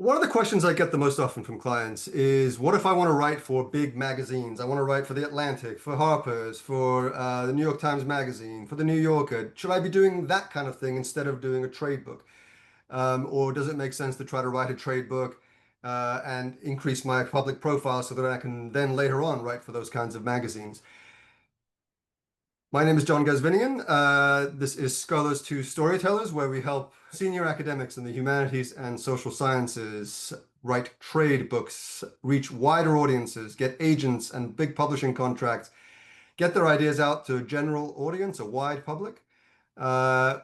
One of the questions I get the most often from clients is, what if I want to write for big magazines? I want to write for The Atlantic, for Harper's, for the New York Times Magazine, for the New Yorker. Should I be doing that kind of thing instead of doing a trade book? Or does it make sense to try to write a trade book and increase my public profile so that I can then later on write for those kinds of magazines? My name is John Gazvinian. This is Scholars to Storytellers, where we help senior academics in the humanities and social sciences write trade books, reach wider audiences, get agents and big publishing contracts, get their ideas out to a general audience, a wide public,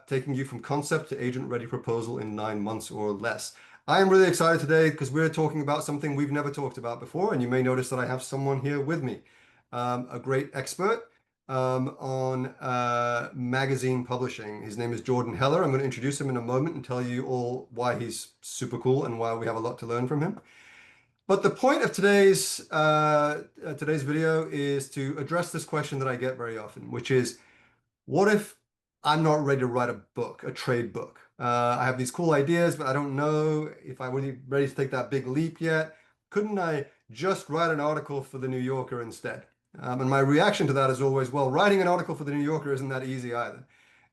taking you from concept to agent-ready proposal in 9 months or less. I am really excited today because we're talking about something we've never talked about before, and you may notice that I have someone here with me, a great expert on magazine publishing. His name is Jordan Heller. I'm going to introduce him in a moment and tell you all why he's super cool and why we have a lot to learn from him. But the point of today's video is to address this question that I get very often, which is, what if I'm not ready to write a book, a trade book? I have these cool ideas, but I don't know if I'm really ready to take that big leap yet. Couldn't I just write an article for the New Yorker instead? And my reaction to that is always, well, writing an article for the New Yorker isn't that easy either.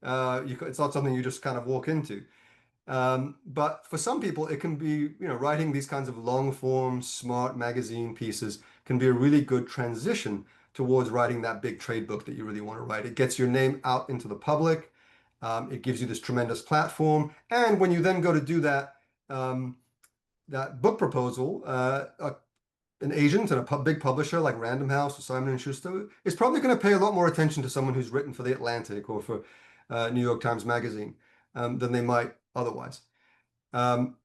It's not something you just kind of walk into. But for some people, it can be, writing these kinds of long form, smart magazine pieces can be a really good transition towards writing that big trade book that you really want to write. It gets your name out into the public. It gives you this tremendous platform. And when you then go to do that book proposal, an agent and a big publisher like Random House or Simon & Schuster is probably going to pay a lot more attention to someone who's written for The Atlantic or for New York Times Magazine than they might otherwise. What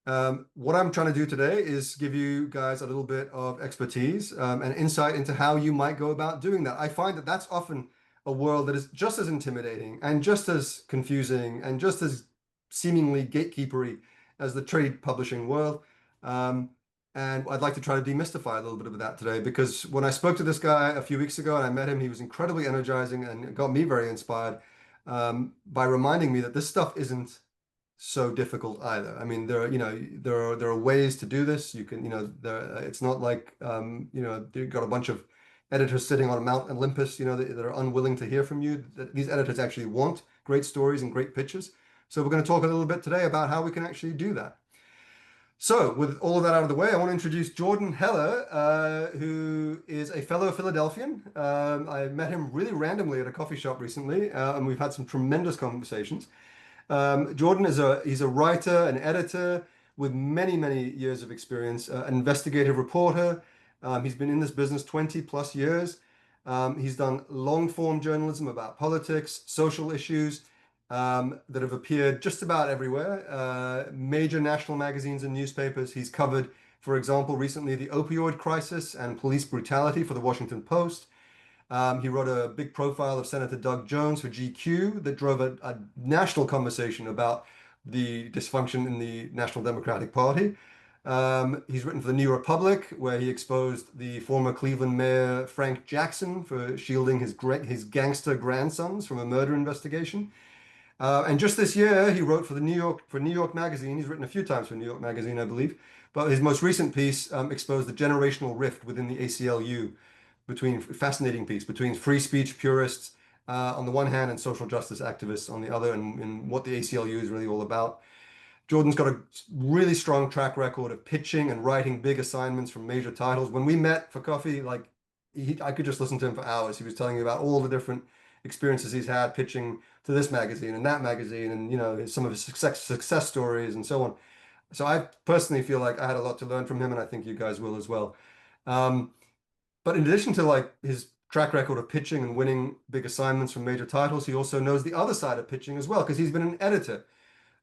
I'm trying to do today is give you guys a little bit of expertise and insight into how you might go about doing that. I find that that's often a world that is just as intimidating and just as confusing and just as seemingly gatekeepery as the trade publishing world. And I'd like to try to demystify a little bit of that today, because when I spoke to this guy a few weeks ago and I met him, he was incredibly energizing and it got me very inspired by reminding me that this stuff isn't so difficult either. I mean, there are ways to do this. You can, it's not like, you've got a bunch of editors sitting on Mount Olympus, that are unwilling to hear from you. These editors actually want great stories and great pitches. So we're going to talk a little bit today about how we can actually do that. So with all of that out of the way, I want to introduce Jordan Heller, who is a fellow Philadelphian. I met him really randomly at a coffee shop recently, and we've had some tremendous conversations. Jordan he's a writer, an editor with many, many years of experience, an investigative reporter. He's been in this business 20 plus years. He's done long form journalism about politics, social issues, that have appeared just about everywhere. Major national magazines and newspapers. He's covered, for example, recently the opioid crisis and police brutality for the Washington Post. He wrote a big profile of Senator Doug Jones for GQ that drove a national conversation about the dysfunction in the National Democratic Party. He's written for the New Republic, where he exposed the former Cleveland mayor Frank Jackson for shielding his gangster grandsons from a murder investigation. And just this year, he wrote for New York Magazine. He's written a few times for New York Magazine, I believe. But his most recent piece exposed the generational rift within the ACLU, fascinating piece between free speech purists on the one hand and social justice activists on the other, and what the ACLU is really all about. Jordan's got a really strong track record of pitching and writing big assignments from major titles. When we met for coffee, I could just listen to him for hours. He was telling me about all the different experiences he's had pitching to this magazine and that magazine, and some of his success stories and so on. So I personally feel like I had a lot to learn from him, and I think you guys will as well. But in addition to his track record of pitching and winning big assignments from major titles, he also knows the other side of pitching as well, because he's been an editor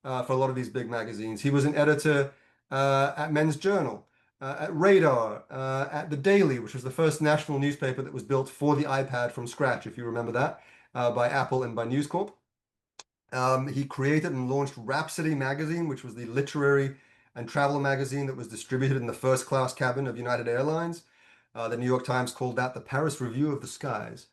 for a lot of these big magazines. He was an editor at Men's Journal, at Radar, at The Daily, which was the first national newspaper that was built for the iPad from scratch, if you remember that, by Apple and by News Corp. He created and launched Rhapsody magazine, which was the literary and travel magazine that was distributed in the first class cabin of United Airlines. The New York Times called that the Paris Review of the Skies,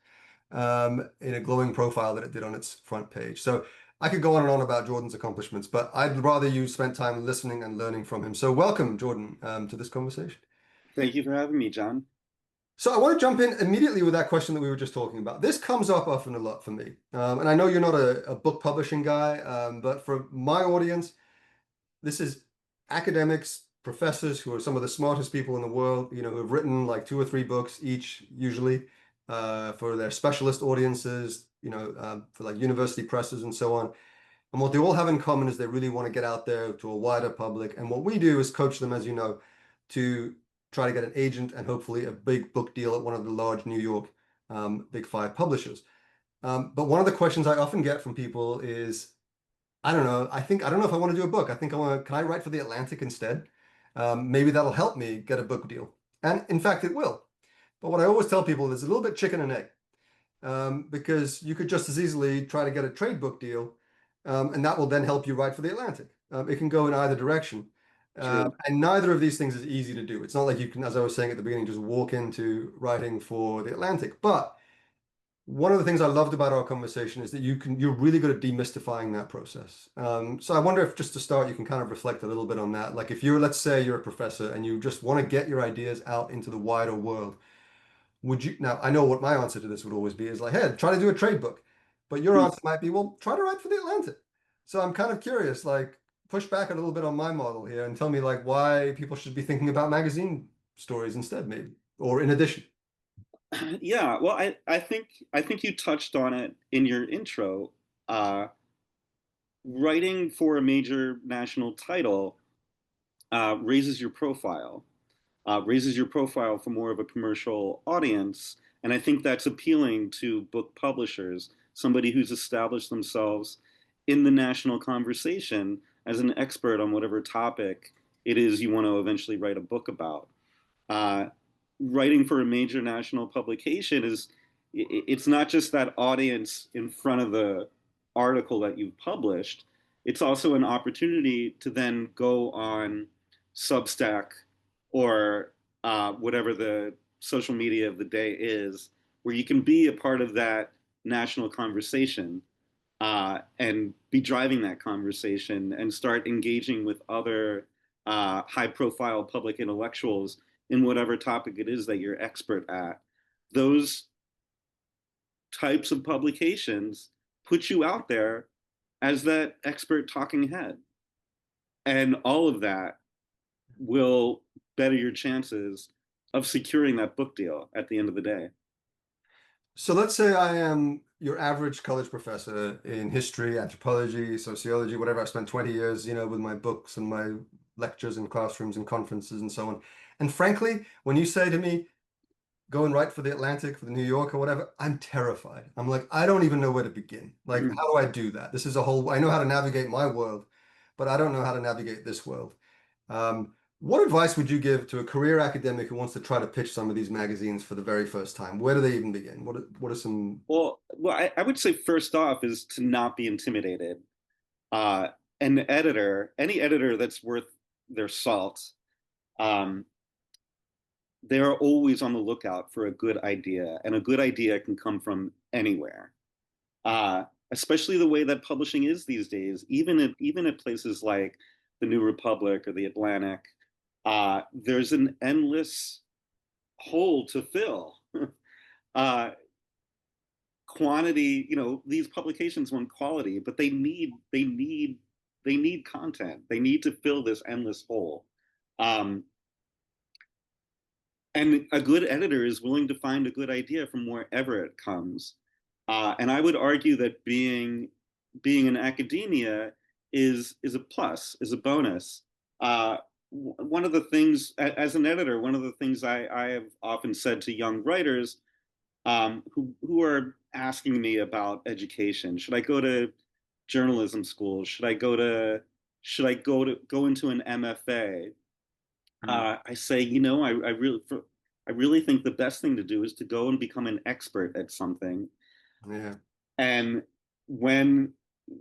in a glowing profile that it did on its front page. So I could go on and on about Jordan's accomplishments, but I'd rather you spent time listening and learning from him. So welcome, Jordan, to this conversation. Thank you for having me, John. So I want to jump in immediately with that question that we were just talking about. This comes up often a lot for me. And I know you're not a book publishing guy, but for my audience, this is academics, professors who are some of the smartest people in the world, who have written like 2 or 3 books each, usually, for their specialist audiences, for like university presses and so on. And what they all have in common is they really want to get out there to a wider public. And what we do is coach them, as you know, to try to get an agent and hopefully a big book deal at one of the large New York Big Five publishers. But one of the questions I often get from people is, I don't know, I don't know if I want to do a book. I think can I write for the Atlantic instead? Maybe that'll help me get a book deal. And in fact, it will. But what I always tell people is a little bit chicken and egg, because you could just as easily try to get a trade book deal, and that will then help you write for the Atlantic. It can go in either direction. True. And neither of these things is easy to do. It's not like you can, as I was saying at the beginning, just walk into writing for the Atlantic. But one of the things I loved about our conversation is that you're really good at demystifying that process. So I wonder if just to start, you can kind of reflect a little bit on that. Like if let's say you're a professor and you just want to get your ideas out into the wider world, now I know what my answer to this would always be is like, hey, try to do a trade book. But your answer might be, well, try to write for the Atlantic. So I'm kind of curious, like push back a little bit on my model here and tell me like why people should be thinking about magazine stories instead, maybe, or in addition. Yeah, well, I think you touched on it in your intro. Uh, Writing for a major national title raises your profile for more of a commercial audience, and I think that's appealing to book publishers. Somebody who's established themselves in the national conversation as an expert on whatever topic it is you want to eventually write a book about. uh, Writing for a major national publication it's not just that audience in front of the article that you've published. It's also an opportunity to then go on Substack or whatever the social media of the day is, where you can be a part of that national conversation, and be driving that conversation and start engaging with other high profile public intellectuals in whatever topic it is that you're expert at. Those types of publications put you out there as that expert talking head. And all of that will better your chances of securing that book deal at the end of the day. So let's say I am your average college professor in history, anthropology, sociology, whatever. I spent 20 years, with my books and my lectures and classrooms and conferences and so on. And frankly, when you say to me, go and write for the Atlantic, for the New York or whatever, I'm terrified. I'm like, I don't even know where to begin. Like, Mm. how do I do that? I know how to navigate my world, but I don't know how to navigate this world. What advice would you give to a career academic who wants to try to pitch some of these magazines for the very first time? Where do they even begin? What are some? Well, I would say first off is to not be intimidated. Uh, any editor that's worth their salt, um, they're always on the lookout for a good idea, and a good idea can come from anywhere. Especially the way that publishing is these days, even at places like the New Republic or the Atlantic, there's an endless hole to fill. uh, Quantity, these publications want quality, but they need content. They need to fill this endless hole. Um, and a good editor is willing to find a good idea from wherever it comes. And I would argue that being in academia is a plus, is a bonus. One of the things, as an editor, one of the things I have often said to young writers, who are asking me about education. Should I go to journalism school? Should I go into an MFA? I say, I really think the best thing to do is to go and become an expert at something. Yeah. And when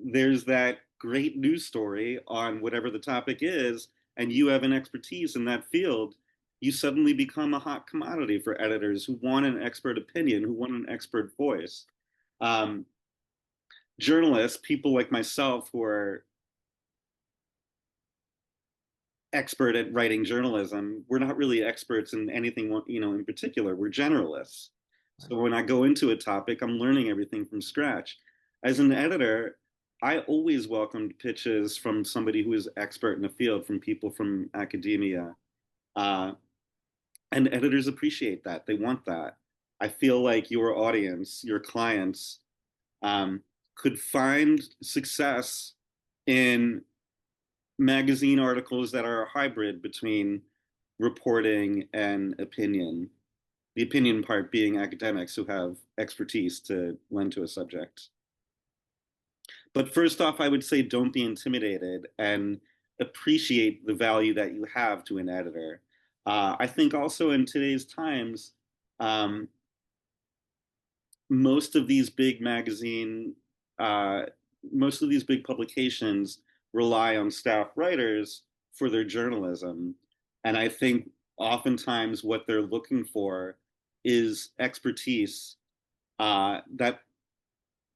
there's that great news story on whatever the topic is, and you have an expertise in that field, you suddenly become a hot commodity for editors who want an expert opinion, who want an expert voice. Um, journalists, people like myself who are expert at writing journalism, we're not really experts in anything, in particular. We're generalists. Right. So when I go into a topic, I'm learning everything from scratch. As an editor, I always welcomed pitches from somebody who is expert in the field, from people from academia. Uh, and editors appreciate that. They want that. I feel like your audience, your clients, um, could find success in magazine articles that are a hybrid between reporting and opinion. The opinion part being academics who have expertise to lend to a subject. But first off, I would say don't be intimidated and appreciate the value that you have to an editor. I think also in today's times, um, most of these big magazine, uh, most of these big publications rely on staff writers for their journalism. And I think oftentimes what they're looking for is expertise that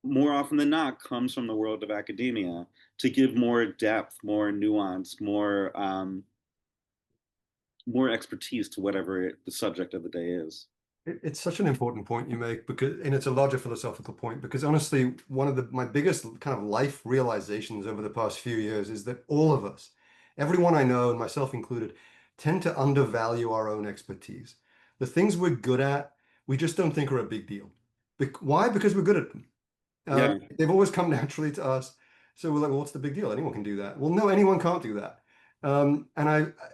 more often than not comes from the world of academia to give more depth, more nuance, more expertise to whatever the subject of the day is. It's such an important point you make because, and it's a larger philosophical point because honestly, one of my biggest kind of life realizations over the past few years is that all of us, everyone I know, and myself included, tend to undervalue our own expertise. The things we're good at, we just don't think are a big deal. Why? Because we're good at them. Yeah, They've always come naturally to us. So we're like, well, what's the big deal? Anyone can do that. Well, no, anyone can't do that.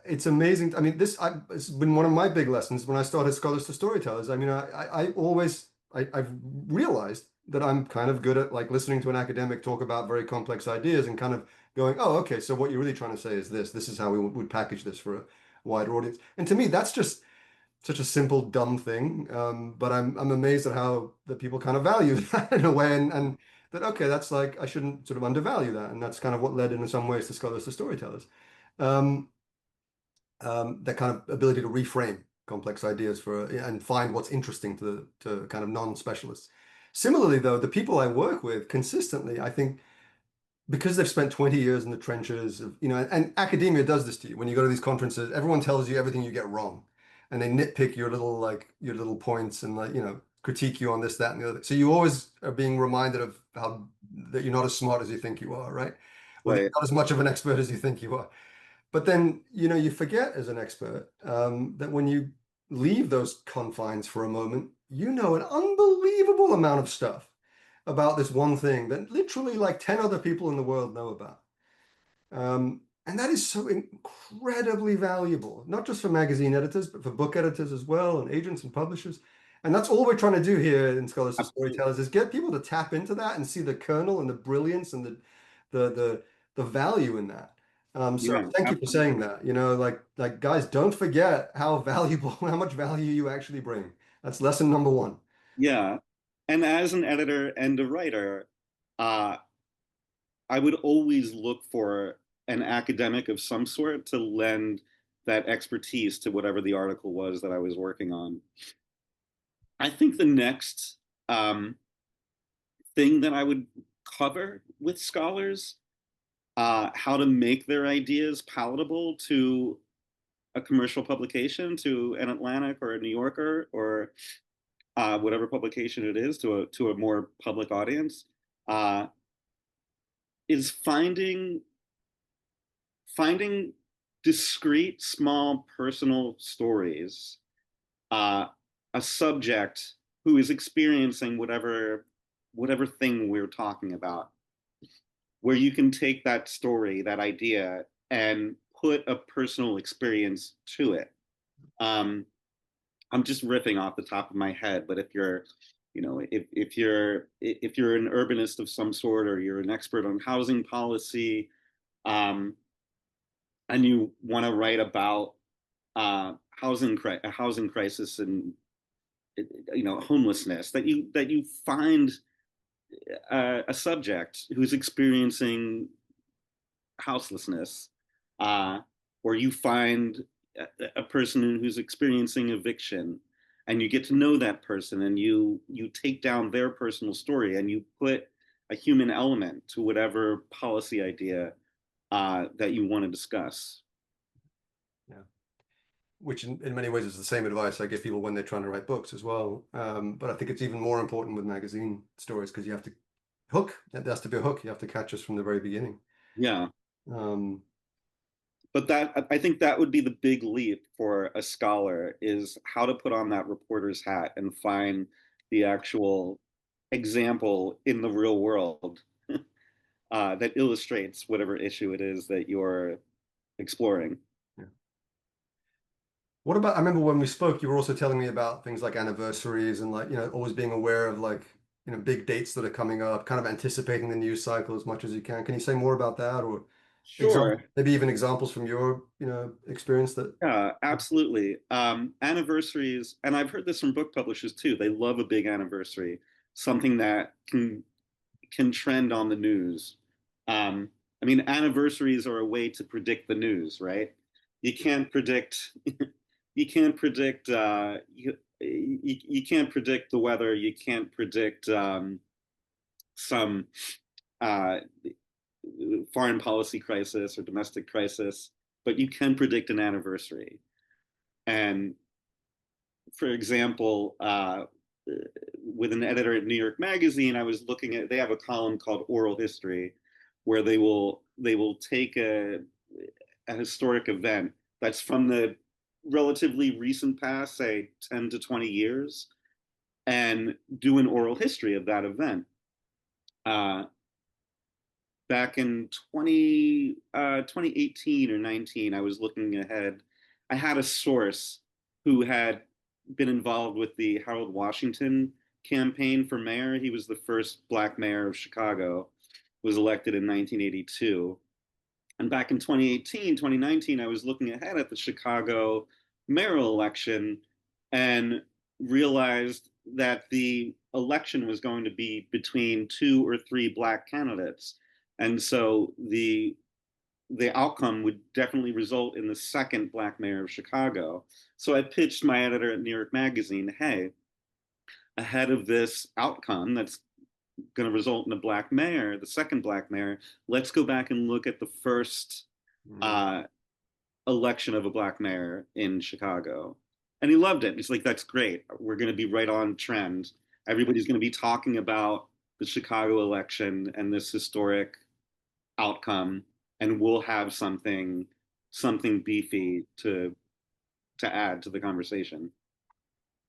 It's amazing. I mean, it's been one of my big lessons when I started Scholars to Storytellers. I mean, I've realized that I'm kind of good at like listening to an academic talk about very complex ideas and kind of going, oh, okay, so what you're really trying to say is this. This is how we would package this for a wider audience. And to me, that's just such a simple, dumb thing. But I'm amazed at how that people kind of value that in a way, and that okay, that's like I shouldn't sort of undervalue that, and that's kind of what led in some ways to Scholars to Storytellers. Um, that kind of ability to reframe complex ideas for and find what's interesting to kind of non-specialists. Similarly, though, the people I work with consistently, I think because they've spent 20 years in the trenches of, and academia does this to you. When you go to these conferences, everyone tells you everything you get wrong. And they nitpick your little points and like, critique you on this, that, and the other. So you always are being reminded of how that you're not as smart as you think you are, right? Or that you're right. not as much of an expert as you think you are. But then, you forget as an expert that when you leave those confines for a moment, you know an unbelievable amount of stuff about this one thing that literally like 10 other people in the world know about. And that is so incredibly valuable, not just for magazine editors, but for book editors as well, and agents and publishers. And that's all we're trying to do here in Scholars to Absolutely. Storytellers is get people to tap into that and see the kernel and the brilliance and the the the value in that. So Yeah, thank you for saying absolutely. that. Like guys, don't forget how valuable, how much value you actually bring. That's lesson number one. Yeah. And as an editor and a writer, uh, I would always look for an academic of some sort to lend that expertise to whatever the article was that I was working on. I think the next thing that I would cover with scholars, how to make their ideas palatable to a commercial publication, to an Atlantic or a New Yorker or whatever publication it is, to a more public audience, uh, is finding discrete, small, personal stories, uh, a subject who is experiencing whatever thing we're talking about, where you can take that story, that idea, and put a personal experience to it. Um, I'm just riffing off the top of my head, but if you're an urbanist of some sort, or you're an expert on housing policy, um, and you want to write about a housing crisis and homelessness, that you find a subject who's experiencing houselessness, uh, or you find a person who's experiencing eviction, and you get to know that person, and you take down their personal story, and you put a human element to whatever policy idea that you want to discuss. Yeah. Which in many ways is the same advice I give people when they're trying to write books as well. But I think it's even more important with magazine stories because you have to hook. There has to be a hook. You have to catch us from the very beginning. Yeah. Um, But that, I think that would be the big leap for a scholar, is how to put on that reporter's hat and find the actual example in the real world that illustrates whatever issue it is that you're exploring. yeah. What about, I remember when we spoke, you were also telling me about things like anniversaries and like, always being aware of like, big dates that are coming up, kind of anticipating the news cycle as much as you can. Can you say more about that or example, Sure. maybe even examples from your, experience that? Yeah, absolutely. Anniversaries, and I've heard this from book publishers too. They love a big anniversary, something that can trend on the news. Um, I mean, anniversaries are a way to predict the news, right? You can't predict. You can't predict. You can't predict the weather. You can't predict some uh, foreign policy crisis or domestic crisis, but you can predict an anniversary. And for example, with an editor at New York Magazine, I was looking at, they have a column called Oral History, where they will take a historic event that's from the relatively recent past, say 10 to 20 years, and do an oral history of that event. Uh, Back in 2018 or 19, I was looking ahead. I had a source who had been involved with the Harold Washington campaign for mayor. He was the first black mayor of Chicago, was elected in 1982. And back in 2018, 2019, I was looking ahead at the Chicago mayoral election and realized that the election was going to be between two or three black candidates. And so the outcome would definitely result in the second black mayor of Chicago. So I pitched my editor at New York Magazine, hey, ahead of this outcome that's going to result in a black mayor, the second black mayor, let's go back and look at the first Mm. uh, election of a black mayor in Chicago. And he loved it. He's like, that's great. We're going to be right on trend. Everybody's going to be talking about the Chicago election and this historic outcome, and we'll have something beefy to add to the conversation.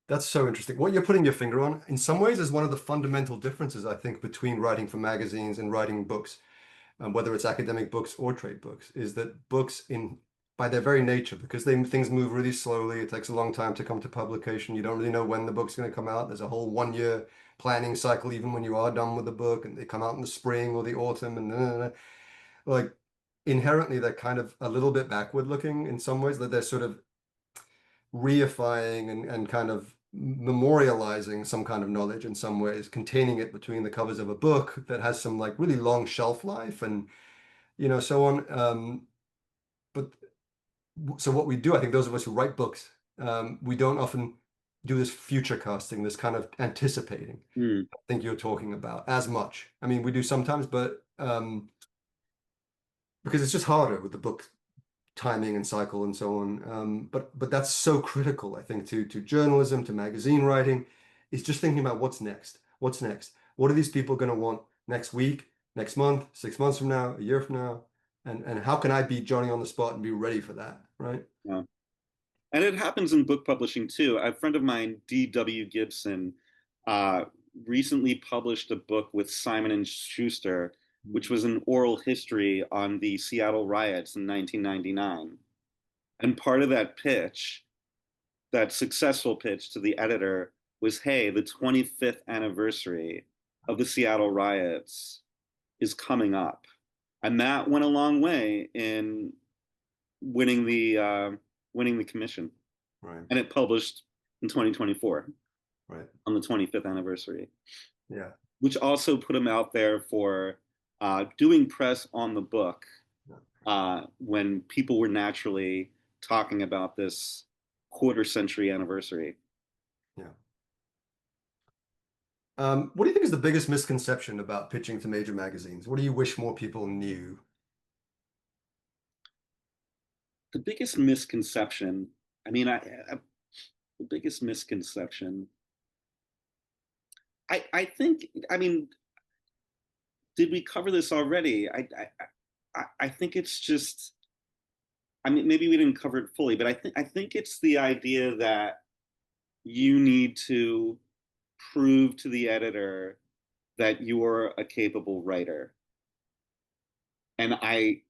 That's so interesting. What you're putting your finger on, in some ways, is one of the fundamental differences, I think, between writing for magazines and writing books, whether it's academic books or trade books, is that books, by their very nature, because things move really slowly, it takes a long time to come to publication. You don't really know when the book's going to come out. There's a whole 1 year planning cycle, even when you are done with the book, and they come out in the spring or the autumn, and like inherently, they're kind of a little bit backward looking in some ways, that they're sort of reifying and kind of memorializing some kind of knowledge in some ways, containing it between the covers of a book that has some like really long shelf life and so on. But so what we do, I think those of us who write books, we don't often do this future casting, this kind of anticipating. Mm, I think you're talking about as much. I mean, we do sometimes, but because it's just harder with the book timing and cycle and so on. But that's so critical, I think, to journalism, to magazine writing, is just thinking about what's next. What's next? What are these people going to want next week, next month, 6 months from now, a year from now? And how can I be Johnny on the spot and be ready for that, right? yeah. And it happens in book publishing too. A friend of mine, D.W. Gibson, uh, recently published a book with Simon and Schuster, which was an oral history on the Seattle riots in 1999. And part of that pitch, that successful pitch to the editor, was, hey, the 25th anniversary of the Seattle riots is coming up. And that went a long way in winning the commission. Right, And it published in 2024 right. on the 25th anniversary, Yeah. which also put him out there for doing press on the book when people were naturally talking about this quarter century anniversary. Yeah. What do you think is the biggest misconception about pitching to major magazines? What do you wish more people knew? The biggest misconception, I mean, the biggest misconception, I think, I mean, did we cover this already? I think it's just, I mean, maybe we didn't cover it fully, but I think it's the idea that you need to prove to the editor that you're a capable writer. And I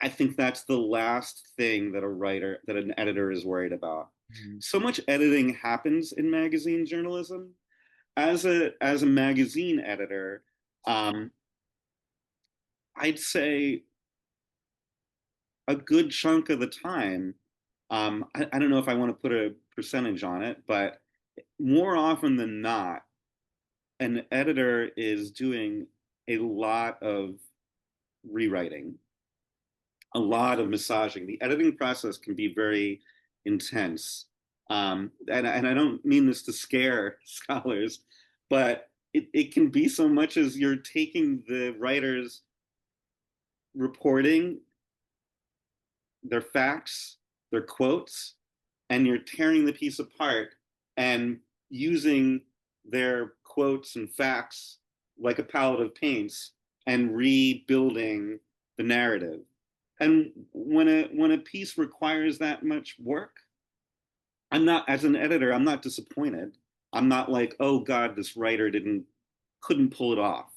think that's the last thing that an editor is worried about. Mm. So much editing happens in magazine journalism. As a magazine editor, um, I'd say a good chunk of the time, I don't know if I want to put a percentage on it, but more often than not, an editor is doing a lot of rewriting, a lot of massaging. The editing process can be very intense. And I don't mean this to scare scholars, but it can be so much as you're taking the writer's reporting, their facts, their quotes, and you're tearing the piece apart and using their quotes and facts like a palette of paints and rebuilding the narrative. And when a piece requires that much work, I'm not, as an editor, I'm not disappointed. I'm not like, oh God, this writer couldn't pull it off.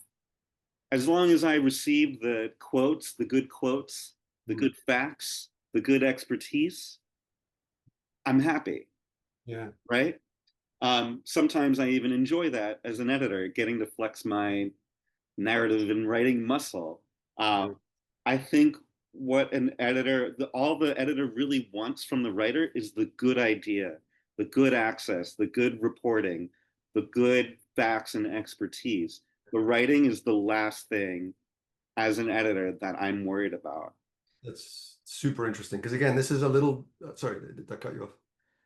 As long as I receive the quotes, the Mm. good facts, the good expertise, I'm happy, Yeah. right? Sometimes I even enjoy that as an editor, getting to flex my narrative and writing muscle. Yeah. I think what all the editor really wants from the writer is the good idea, the good access, the good reporting, the good facts and expertise. The writing is the last thing as an editor that I'm worried about. That's super interesting because again, this is a little, sorry, did that cut you off?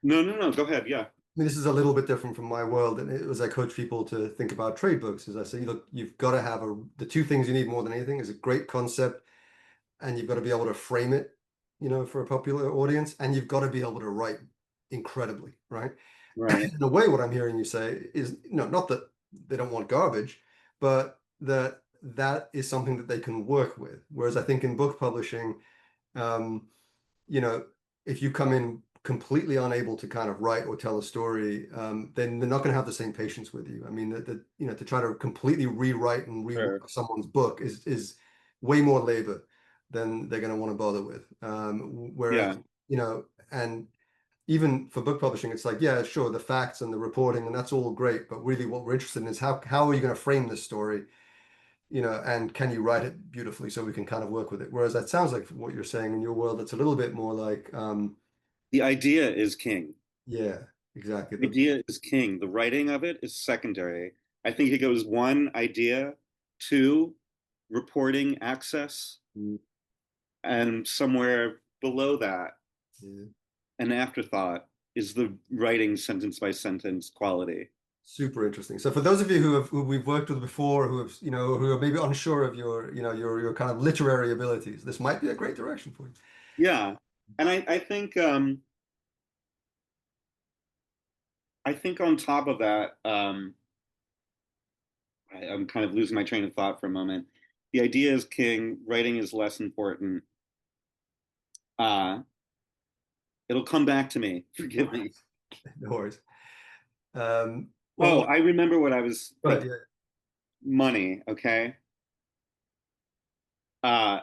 No, no, no. Go ahead. Yeah. I mean, this is a little bit different from my world, and it was I coach people to think about trade books. As I say, look, you've got to have the two things you need more than anything is a great concept, and you've got to be able to frame it, for a popular audience, and you've got to be able to write incredibly, right? Right. In a way, what I'm hearing you say is, not that they don't want garbage, but that is something that they can work with. Whereas I think in book publishing, um, you know, if you come in completely unable to kind of write or tell a story, then they're not going to have the same patience with you. I mean, to try to completely rewrite and Sure. rework someone's book is way more labor than they're going to want to bother with. Whereas, Yeah. and even for book publishing, it's like, yeah, sure, the facts and the reporting, and that's all great, but really what we're interested in is how are you going to frame this story, and can you write it beautifully so we can kind of work with it. Whereas that sounds like what you're saying in your world, it's a little bit more like, The idea is king. yeah, exactly. Idea is king. The writing of it is secondary. I think it goes one, idea, two, reporting access, and somewhere below that, Yeah, an afterthought is the writing sentence by sentence quality. super interesting. So for those of you who we've worked with before, who are maybe unsure of your kind of literary abilities, this might be a great direction for you. Yeah. And I think on top of that, I'm kind of losing my train of thought for a moment. The idea is king, writing is less important. Uh, it'll come back to me. Forgive me. No worries. Um, Oh, well, I remember what I was but thinking. yeah, Money, okay? Uh,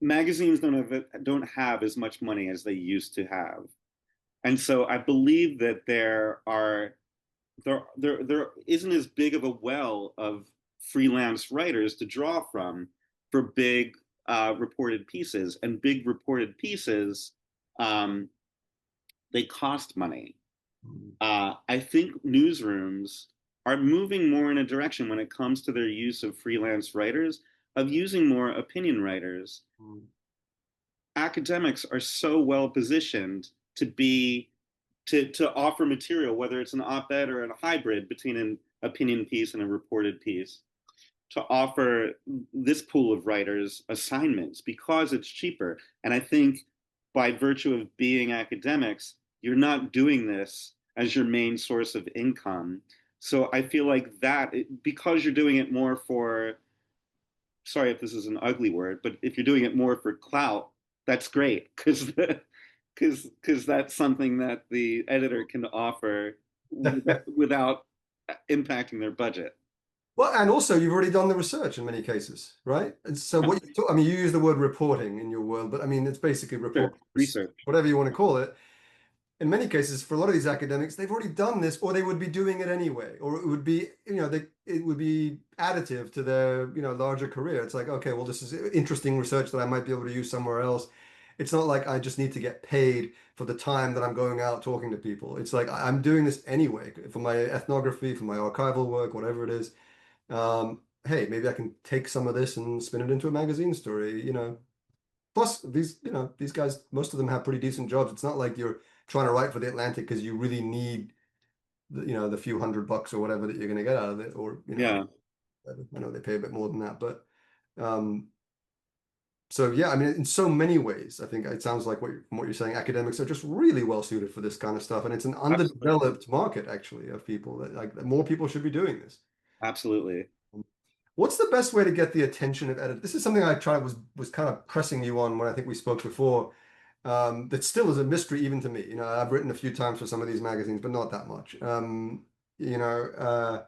magazines don't have as much money as they used to have. And so I believe that there isn't as big of a well of freelance writers to draw from for big reported pieces. And big reported pieces, um, they cost money. I think newsrooms are moving more in a direction when it comes to their use of freelance writers, of using more opinion writers. Academics are so well positioned to be to offer material, whether it's an op-ed or a hybrid between an opinion piece and a reported piece, to offer this pool of writers assignments because it's cheaper. And I think by virtue of being academics, you're not doing this as your main source of income. So I feel like that, because you're doing it more for, sorry if this is an ugly word, but if you're doing it more for clout, that's great, because that's something that the editor can offer without impacting their budget. Well, and also you've already done the research in many cases, right? And so Yeah, what you talk, I mean, you use the word reporting in your world, but I mean, it's basically sure. report, Research. whatever you want to call it. In many cases, for a lot of these academics, they've already done this, or they would be doing it anyway, or it would be, it would be additive to their, larger career. It's like, okay, well, this is interesting research that I might be able to use somewhere else. It's not like I just need to get paid for the time that I'm going out talking to people. It's like I'm doing this anyway for my ethnography, for my archival work, whatever it is. Hey, maybe I can take some of this and spin it into a magazine story. Plus, these guys, most of them have pretty decent jobs. It's not like you're trying to write for the Atlantic because you really need the few $100 or whatever that you're going to get out of it, or Yeah, I know they pay a bit more than that, but um, so yeah, I mean, in so many ways, I think it sounds like from what you're saying, academics are just really well suited for this kind of stuff, and it's an absolutely. underdeveloped market actually of people that more people should be doing this. Absolutely. What's the best way to get the attention of editors? This is something I tried was kind of pressing you on when I think we spoke before. That still is a mystery even to me. I've written a few times for some of these magazines, but not that much. You know, uh,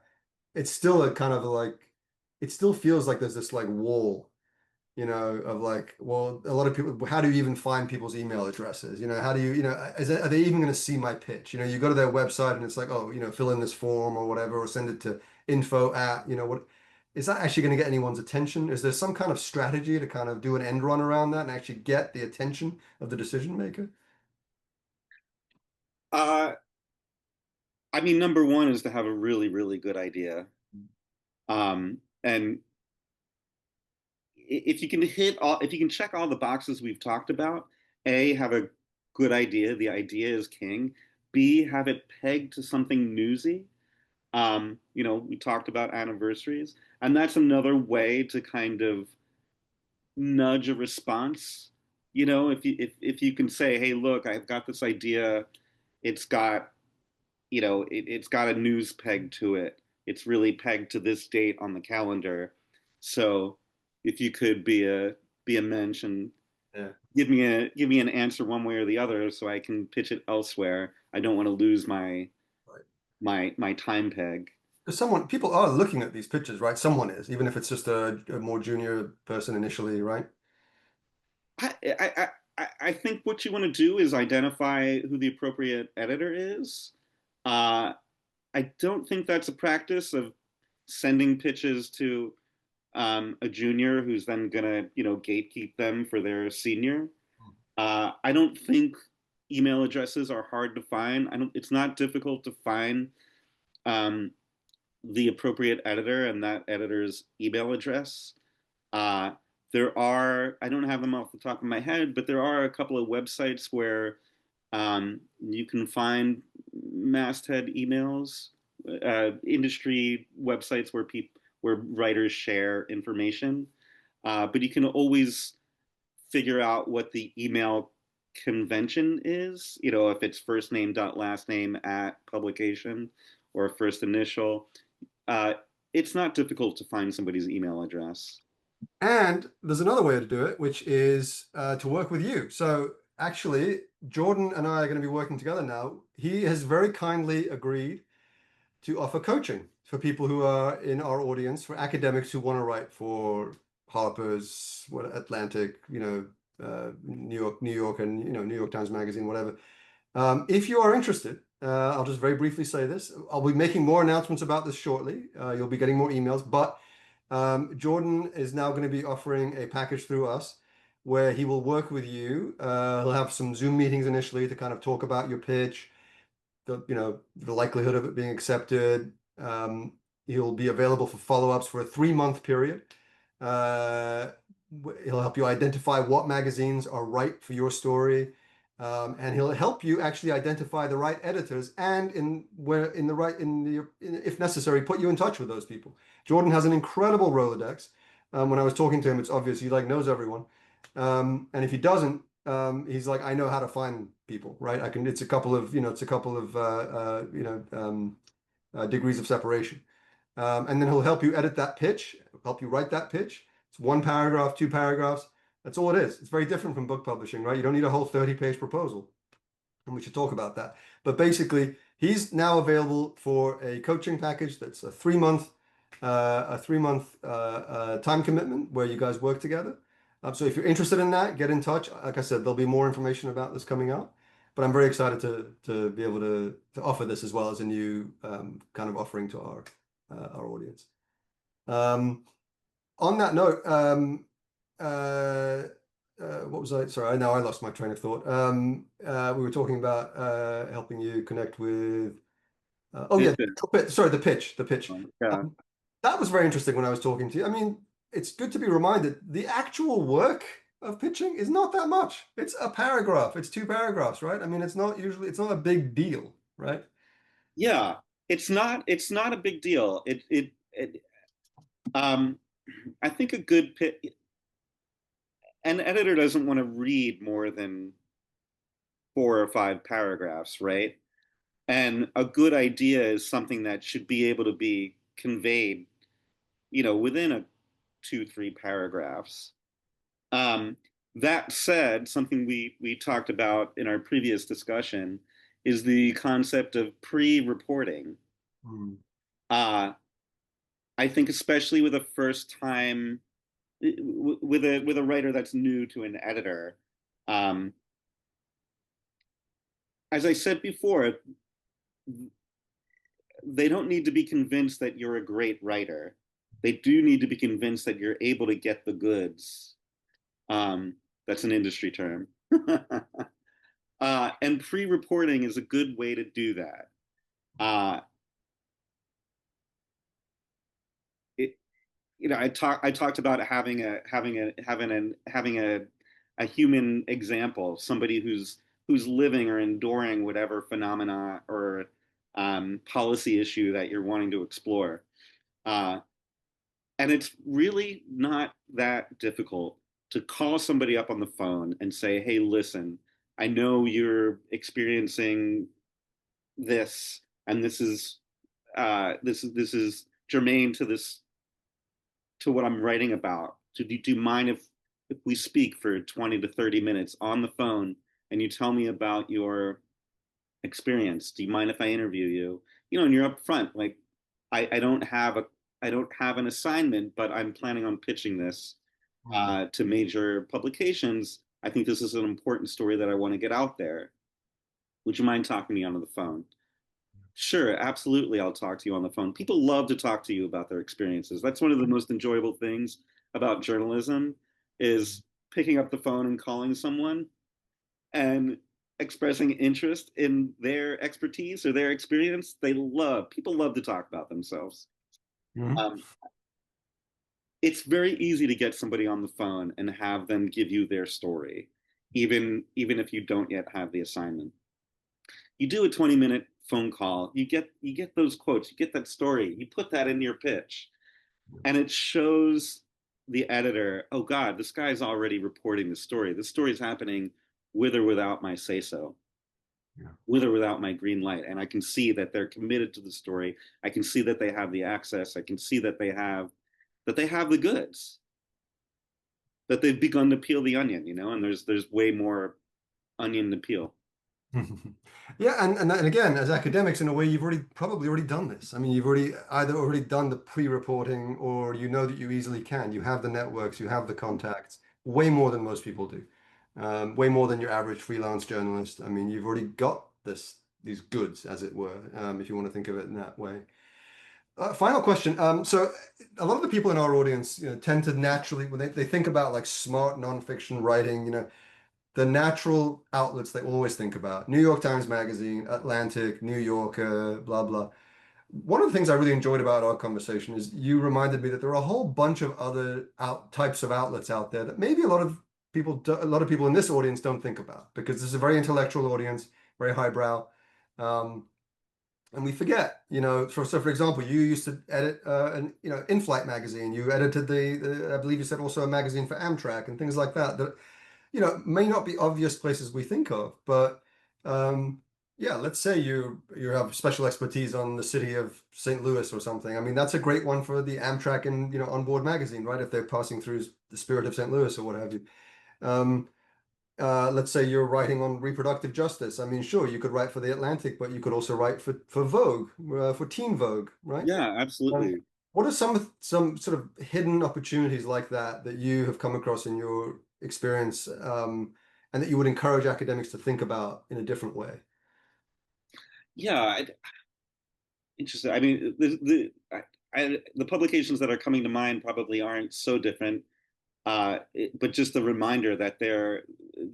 it's still a kind of like it still feels like there's this like wall, of like, well, a lot of people, how do you even find people's email addresses? How do you, are they even going to see my pitch? You go to their website and it's like, oh, fill in this form or whatever, or send it to info at, what is that actually going to get anyone's attention? Is there some kind of strategy to kind of do an end run around that and actually get the attention of the decision maker? Uh, I mean, number one is to have a really, really good idea. And if you can check all the boxes we've talked about, A, have a good idea. The idea is king. B, have it pegged to something newsy. We talked about anniversaries, and that's another way to kind of nudge a response. If you can say, hey, look, I've got this idea. It's got, it's got a news peg to it. It's really pegged to this date on the calendar. So if you could be a mensch and Yeah. give me an answer one way or the other so I can pitch it elsewhere. I don't want to lose my Right. my time peg. Because people are looking at these pictures, right? Someone is, even if it's just a more junior person initially, right? I think what you want to do is identify who the appropriate editor is. Uh, I don't think that's a practice of sending pitches to a junior who's then gonna, gatekeep them for their senior. I don't think email addresses are hard to find. I don't. It's not difficult to find um, the appropriate editor and that editor's email address. Uh, I don't have them off the top of my head, but there are a couple of websites where you can find masthead emails, industry websites where writers share information. But you can always figure out what the email convention is. If it's first name dot last name at publication or first initial. Uh, it's not difficult to find somebody's email address. And there's another way to do it, which is to work with you. So actually, Jordan and I are going to be working together now. He has very kindly agreed to offer coaching for people who are in our audience, for academics who want to write for Harper's, Atlantic, New York, and New York Times Magazine, whatever. If you are interested, I'll just very briefly say this. I'll be making more announcements about this shortly. You'll be getting more emails, but Jordan is now going to be offering a package through us where he will work with you. He'll have some Zoom meetings initially to kind of talk about your pitch, the likelihood of it being accepted. He'll be available for follow-ups for a 3-month period. Uh, he'll help you identify what magazines are right for your story. And he'll help you actually identify the right editors and if necessary, put you in touch with those people. Jordan has an incredible Rolodex. When I was talking to him, it's obvious he like knows everyone. And if he doesn't, he's like, I know how to find people, right? It's a couple of, degrees of separation. And then he'll help you edit that pitch, help you write that pitch. It's one paragraph, two paragraphs. That's all it is. It's very different from book publishing, right? You don't need a whole 30-page proposal. And we should talk about that. But basically, he's now available for a coaching package that's a 3 month time commitment where you guys work together. So if you're interested in that, get in touch. Like I said, there'll be more information about this coming out. But I'm very excited to be able to offer this as well as a new kind of offering to our audience. On that note, what was I? Sorry, now I lost my train of thought. We were talking about helping you connect with. Oh yeah, sorry, the pitch. Yeah. That was very interesting when I was talking to you. I mean, it's good to be reminded the actual work of pitching is not that much. It's a paragraph. It's two paragraphs, right? I mean, it's not a big deal, right? Yeah, it's not a big deal. I think a good an editor doesn't want to read more than 4 or 5 paragraphs, right? And a good idea is something that should be able to be conveyed, within a 2, 3 paragraphs. That said, something we talked about in our previous discussion is the concept of pre-reporting. I think especially with a first time, with a writer that's new to an editor, as I said before, they don't need to be convinced that you're a great writer. They do need to be convinced that you're able to get the goods. That's an industry term. And pre-reporting is a good way to do that. I talked about having a human example, somebody who's living or enduring whatever phenomena or policy issue that you're wanting to explore. And it's really not that difficult to call somebody up on the phone and say, hey, listen, I know you're experiencing this, and this is germane to what I'm writing about. Do you mind if we speak for 20 to 30 minutes on the phone and you tell me about your experience? Do you mind if I interview you? And you're up front, like, I don't have an assignment, but I'm planning on pitching this to major publications. I think this is an important story that I want to get out there. Would you mind talking to me on the phone? Sure, absolutely. I'll talk to you on the phone. People love to talk to you about their experiences. That's one of the most enjoyable things about journalism is picking up the phone and calling someone and expressing interest in their expertise or their experience. People love to talk about themselves. It's very easy to get somebody on the phone and have them give you their story, even if you don't yet have the assignment. You do a 20-minute phone call, you get those quotes, you get that story, you put that in your pitch, and it shows the editor, oh God, this guy's already reporting the story. This story is happening with or without my say-so, with or without my green light. And I can see that they're committed to the story. I can see that they have the access. I can see that they have the goods, that they've begun to peel the onion, and there's way more onion to peel. Yeah, and again, as academics, in a way, you've probably already done this. I mean, you've already done the pre-reporting, or that you easily can. You have the networks, you have the contacts, way more than most people do, way more than your average freelance journalist. I mean, you've already got these goods, as it were, if you want to think of it in that way. Final question. So a lot of the people in our audience, tend to naturally, when they think about like smart nonfiction writing, the natural outlets they always think about: New York Times Magazine, Atlantic, New Yorker, blah, blah. One of the things I really enjoyed about our conversation is you reminded me that there are a whole bunch of other types of outlets out there that maybe a lot of a lot of people in this audience don't think about, because this is a very intellectual audience, very highbrow. And we forget, so for example, you used to edit an in-flight magazine. You edited I believe you said also a magazine for Amtrak and things like that, may not be obvious places we think of, but yeah, let's say you have special expertise on the city of St. Louis or something. I mean, that's a great one for the Amtrak and onboard magazine, right? If they're passing through the spirit of St. Louis or what have you. Um, let's say you're writing on reproductive justice. I mean, sure, you could write for The Atlantic, but you could also write for Vogue, for Teen Vogue, right? Yeah, absolutely. What are some sort of hidden opportunities like that you have come across in your experience, and that you would encourage academics to think about in a different way? Yeah, interesting. I mean, the publications that are coming to mind probably aren't so different, but just a reminder that there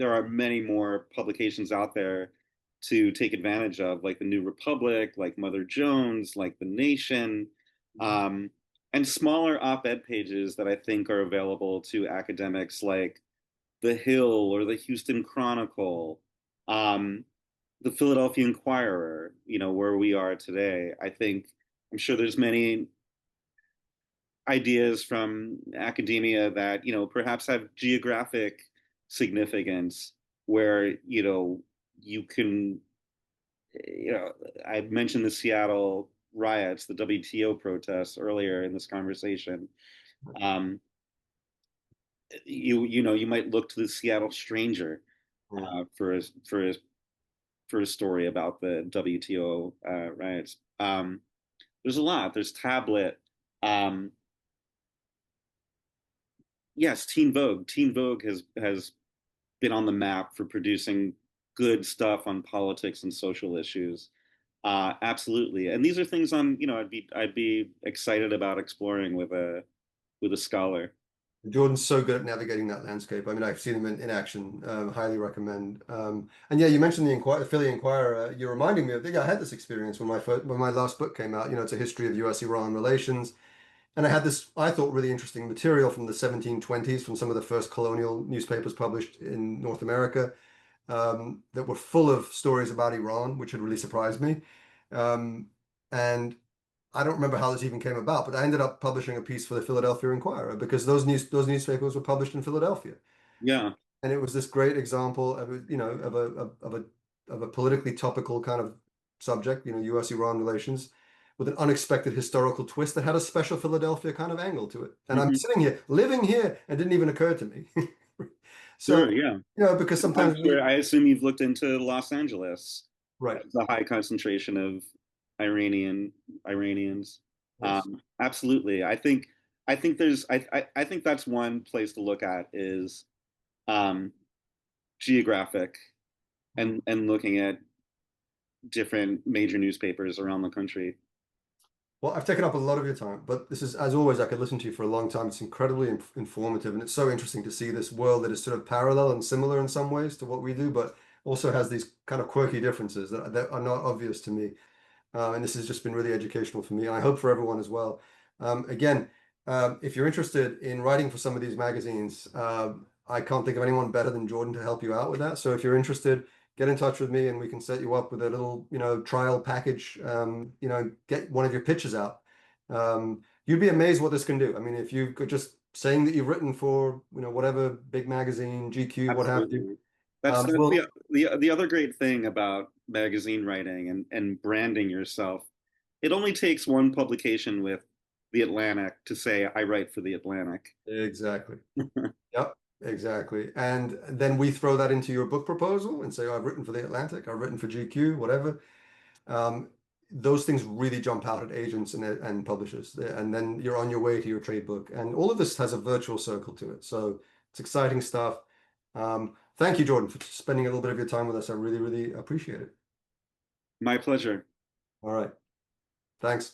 are many more publications out there to take advantage of, like the New Republic, like Mother Jones, like The Nation, um, and smaller op-ed pages that I think are available to academics, like The Hill or the Houston Chronicle, um, the Philadelphia Inquirer, where we are today. I'm sure there's many ideas from academia that, perhaps have geographic significance where, you can, I mentioned the Seattle riots, the WTO protests earlier in this conversation. Um, you might look to the Seattle Stranger Mm. for a story about the WTO riots. There's a lot. There's Tablet. Um, yes, Teen Vogue. Teen Vogue has been on the map for producing good stuff on politics and social issues. Absolutely, and these are things I'd be excited about exploring with a scholar. Jordan's so good at navigating that landscape. I mean, I've seen him in action. Highly recommend. And yeah, you mentioned the Philly Inquirer. You're reminding me of. Yeah, I had this experience when my last book came out. It's a history of U.S.-Iran relations, and I had this, I thought, really interesting material from the 1720s, from some of the first colonial newspapers published in North America, that were full of stories about Iran, which had really surprised me. And I don't remember how this even came about, but I ended up publishing a piece for the Philadelphia Inquirer because those newspapers were published in Philadelphia, Yeah. and it was this great example of a politically topical kind of subject, U.S.-Iran relations, with an unexpected historical twist that had a special Philadelphia kind of angle to it. And I'm Hmm. sitting here, living here, and it didn't even occur to me. So, Sure. Yeah. because I'm sometimes sure. I assume you've looked into Los Angeles, right, the high concentration of Iranians. yes. Absolutely. I think that's one place to look at is um, geographic and looking at different major newspapers around the country. Well, I've taken up a lot of your time, but this is, as always, I could listen to you for a long time. It's incredibly informative, and it's so interesting to see this world that is sort of parallel and similar in some ways to what we do, but also has these kind of quirky differences that are not obvious to me. And this has just been really educational for me, and I hope for everyone as well. Again, if you're interested in writing for some of these magazines, I can't think of anyone better than Jordan to help you out with that. So if you're interested, get in touch with me and we can set you up with a little, trial package. Get one of your pitches out. You'd be amazed what this can do. I mean, if you could just saying that you've written for, whatever big magazine, GQ, what have you. Absolutely. That's Well, the other great thing about magazine writing and branding yourself. It only takes one publication with The Atlantic to say, I write for The Atlantic. exactly. Yep, exactly. And then we throw that into your book proposal and say, oh, I've written for The Atlantic, I've written for GQ, whatever. Um, those things really jump out at agents and publishers. And then you're on your way to your trade book. And all of this has a virtual circle to it. So it's exciting stuff. Thank you, Jordan, for spending a little bit of your time with us. I really, really appreciate it. My pleasure. All right. Thanks.